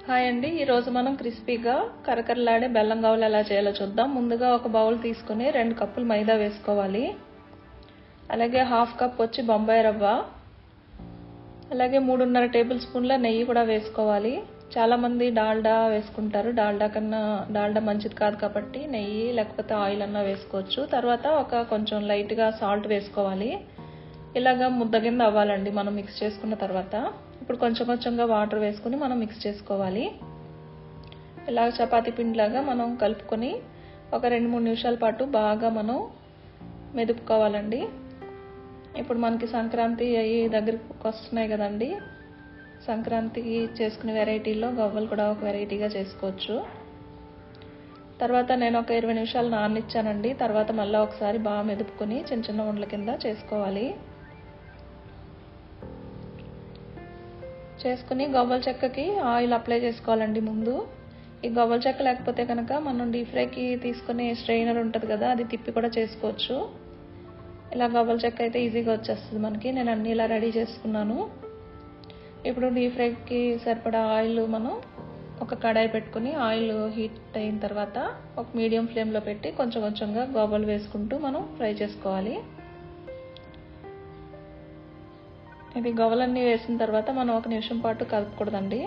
Hi అండి, ఈరోజు మనం క్రిస్పీగా కరకరలాడే బెల్లం గవ్వలు ఎలా చేయాలో చూద్దాం. ముందుగా ఒక బౌల్ తీసుకొని 2 కప్పులు మైదా వేసుకోవాలి. అలాగే హాఫ్ కప్ వచ్చి బొంబాయి రవ్వ, అలాగే 3.5 టేబుల్ స్పూన్ల నెయ్యి కూడా వేసుకోవాలి. చాలామంది డాల్డా వేసుకుంటారు. డాల్డా మంచిది కాదు కాబట్టి నెయ్యి లేకపోతే ఆయిల్ అన్నా వేసుకోవచ్చు. తర్వాత కొంచెం లైట్గా సాల్ట్ వేసుకోవాలి. ఇలాగా ముద్ద కింద అవ్వాలండి మనం మిక్స్ చేసుకున్న తర్వాత. ఇప్పుడు కొంచెంగా వాటర్ వేసుకొని మనం మిక్స్ చేసుకోవాలి. ఇలా చపాతీ పిండిలాగా మనం కలుపుకొని ఒక 2-3 నిమిషాల పాటు బాగా మనం మెదుపుకోవాలండి. ఇప్పుడు మనకి సంక్రాంతి అయ్యి దగ్గరికి వస్తున్నాయి కదండి. సంక్రాంతికి చేసుకునే వెరైటీల్లో గవ్వలు కూడా ఒక వెరైటీగా చేసుకోవచ్చు. తర్వాత నేను ఒక 20 నిమిషాలు నాననిచ్చానండి. తర్వాత మళ్ళీ ఒకసారి బాగా మెదుపుకొని చిన్న ఉండల కింద చేసుకోవాలి. చేసుకుని గవ్వల చెక్కకి ఆయిల్ అప్లై చేసుకోవాలండి ముందు. ఈ గవ్వల చెక్క లేకపోతే కనుక మనం డీప్ ఫ్రైకి తీసుకునే స్ట్రైనర్ ఉంటుంది కదా, అది తిప్పి కూడా చేసుకోవచ్చు. ఇలా గవ్వల చెక్క అయితే ఈజీగా వచ్చేస్తుంది మనకి. నేను అన్నీ ఇలా రెడీ చేసుకున్నాను. ఇప్పుడు డీప్ ఫ్రైకి సరిపడా ఆయిల్ మనం ఒక కడాయి పెట్టుకుని ఆయిల్ హీట్ అయిన తర్వాత ఒక మీడియం ఫ్లేమ్లో పెట్టి కొంచెంగా గవ్వలు వేసుకుంటూ మనం ఫ్రై చేసుకోవాలి. ఇది గవ్వలన్నీ వేసిన తర్వాత మనం 1 నిమిషం పాటు కలుపుకూడదండి.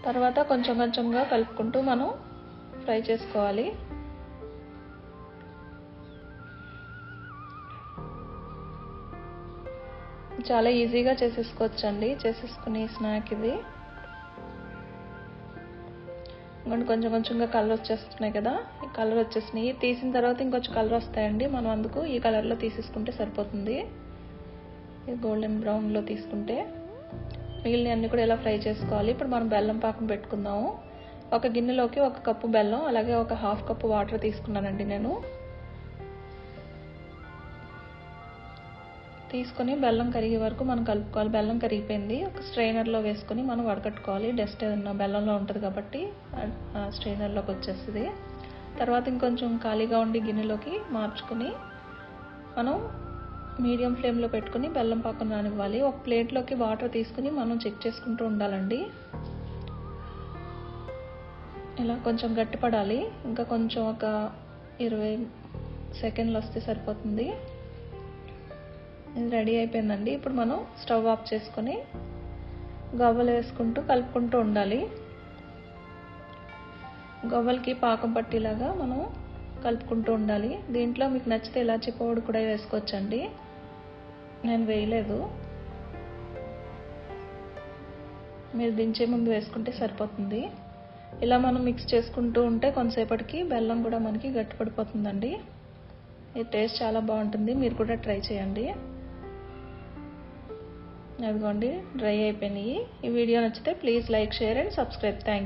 తర్వాత కొంచెంగా కలుపుకుంటూ మనం ఫ్రై చేసుకోవాలి. చాలా ఈజీగా చేసేసుకోవచ్చండి. చేసేసుకుని స్నాక్ ఇది. కొంచెంగా కలర్ వచ్చేస్తున్నాయి కదా, ఈ కలర్ వచ్చేసినాయి. తీసిన తర్వాత ఇంకొంచెం కలర్ వస్తాయండి. మనం అందుకు ఈ కలర్లో తీసేసుకుంటే సరిపోతుంది. గోల్డెన్ బ్రౌన్లో తీసుకుంటే మిగిలిన అన్ని కూడా ఇలా ఫ్రై చేసుకోవాలి. ఇప్పుడు మనం బెల్లం పాకం పెట్టుకుందాము. ఒక గిన్నెలోకి 1 కప్పు బెల్లం, అలాగే ఒక హాఫ్ కప్పు వాటర్ తీసుకున్నానండి నేను. తీసుకొని బెల్లం కరిగే వరకు మనం కలుపుకోవాలి. బెల్లం కరిగిపోయింది. ఒక స్ట్రైనర్లో వేసుకొని మనం వడకట్టుకోవాలి. డస్ట్ ఏదన్నా బెల్లంలో ఉంటుంది కాబట్టి స్ట్రైనర్లోకి వచ్చేస్తుంది. తర్వాత ఇంకొంచెం ఖాళీగా ఉండి గిన్నెలోకి మార్చుకొని మనం మీడియం ఫ్లేమ్లో పెట్టుకుని బెల్లం పాకం రానివ్వాలి. ఒక ప్లేట్లోకి వాటర్ తీసుకుని మనం చెక్ చేసుకుంటూ ఉండాలండి. ఇలా కొంచెం గట్టిపడాలి. ఇంకా కొంచెం ఒక 20 సెకండ్లు వస్తే సరిపోతుంది. ఇది రెడీ అయిపోయిందండి. ఇప్పుడు మనం స్టవ్ ఆఫ్ చేసుకొని గవ్వలు వేసుకుంటూ కలుపుకుంటూ ఉండాలి. గవ్వలకి పాకం పట్టేలాగా మనం కలుపుకుంటూ ఉండాలి. దీంట్లో మీకు నచ్చితే ఇలాచీ పౌడర్ కూడా వేసుకోవచ్చండి. నేను వేయలేదు. మీరు దించే ముందు వేసుకుంటే సరిపోతుంది. ఇలా మనం మిక్స్ చేసుకుంటూ ఉంటే కొంతసేపటికి బెల్లం కూడా మనకి గట్టిపడిపోతుందండి. ఈ టేస్ట్ చాలా బాగుంటుంది. మీరు కూడా ట్రై చేయండి. అదిగోండి, డ్రై అయిపోయినాయి. ఈ వీడియో నచ్చితే please like, share and subscribe. Thank you.